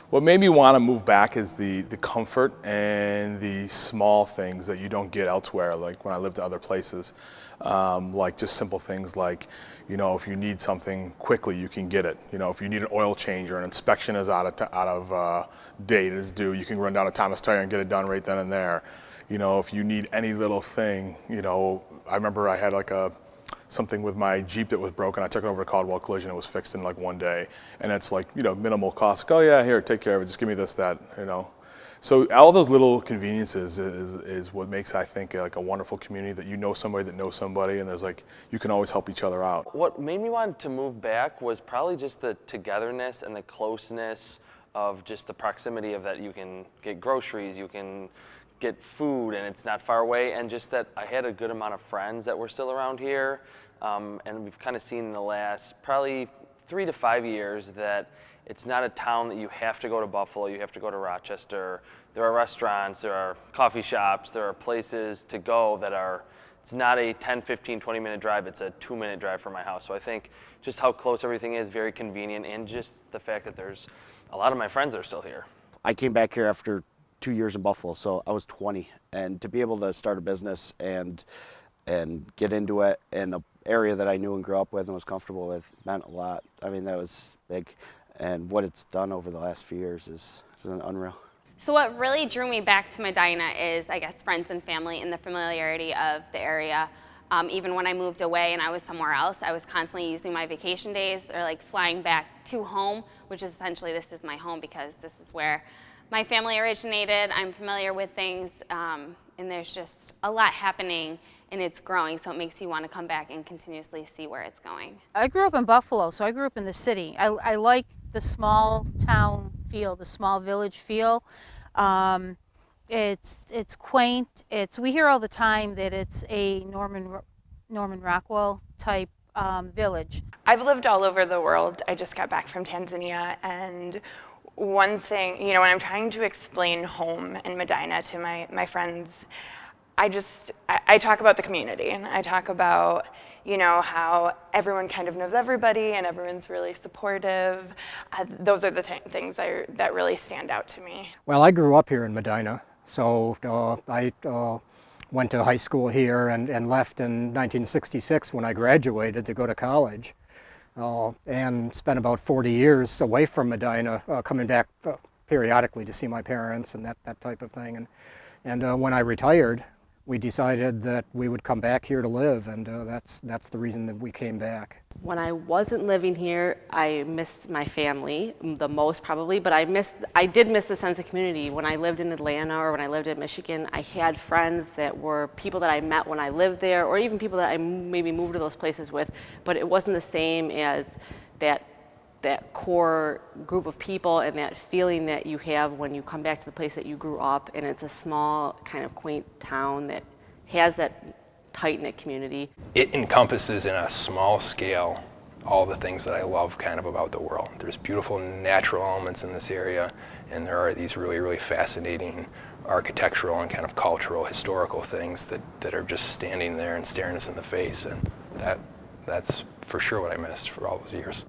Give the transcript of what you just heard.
What made me want to move back is the comfort and the small things that you don't get elsewhere, like when I lived in other places. Like just simple things like, if you need something quickly, you can get it. If you need an oil change or an inspection is out of date, is due, you can run down to Thomas Tire and get it done right then and there. If you need any little thing, I remember I had like something with my Jeep that was broken. I took it over to Caldwell Collision. It was fixed in like one day. And it's like, minimal cost. Oh yeah, here, take care of it. Just give me this, that, So all those little conveniences is what makes, I think, like a wonderful community, that you know somebody that knows somebody, and there's like, you can always help each other out. What made me want to move back was probably just the togetherness and the closeness of just the proximity of that. You can get groceries, you can get food, and it's not far away, and just that I had a good amount of friends that were still around here, and we've kind of seen in the last probably 3 to 5 years that it's not a town that you have to go to Buffalo, you have to go to Rochester. There are restaurants, there are coffee shops, there are places to go that are, it's not a 10, 15, 20-minute drive, it's a 2-minute drive from my house. So I think just how close everything is, very convenient, and just the fact that there's a lot of my friends are still here. I came back here after 2 years in Buffalo, so I was 20, and to be able to start a business and get into it in an area that I knew and grew up with and was comfortable with meant a lot. I mean, that was big, and what it's done over the last few years is unreal. So what really drew me back to Medina is, I guess, friends and family and the familiarity of the area. Even when I moved away and I was somewhere else, I was constantly using my vacation days or like flying back to home, which is essentially, this is my home because this is where my family originated. I'm familiar with things, and there's just a lot happening, and it's growing, so it makes you want to come back and continuously see where it's going. I grew up in Buffalo, so I grew up in the city. I like the small town feel, the small village feel. It's quaint. We hear all the time that it's a Norman Rockwell type village. I've lived all over the world. I just got back from Tanzania, and one thing, when I'm trying to explain home in Medina to my friends, I talk about the community, and I talk about, how everyone kind of knows everybody and everyone's really supportive. Those are the things that really stand out to me. Well, I grew up here in Medina, so I went to high school here and left in 1966 when I graduated to go to college. And spent about 40 years away from Medina, coming back periodically to see my parents and that type of thing. And when I retired, we decided that we would come back here to live, and that's the reason that we came back. When I wasn't living here, I missed my family the most probably, but I did miss the sense of community. When I lived in Atlanta or when I lived in Michigan, I had friends that were people that I met when I lived there, or even people that I maybe moved to those places with, but it wasn't the same as that core group of people and that feeling that you have when you come back to the place that you grew up, and it's a small kind of quaint town that has that tight-knit community. It encompasses in a small scale all the things that I love kind of about the world. There's beautiful natural elements in this area, and there are these really, really fascinating architectural and kind of cultural, historical things that are just standing there and staring us in the face, and that's for sure what I missed for all those years.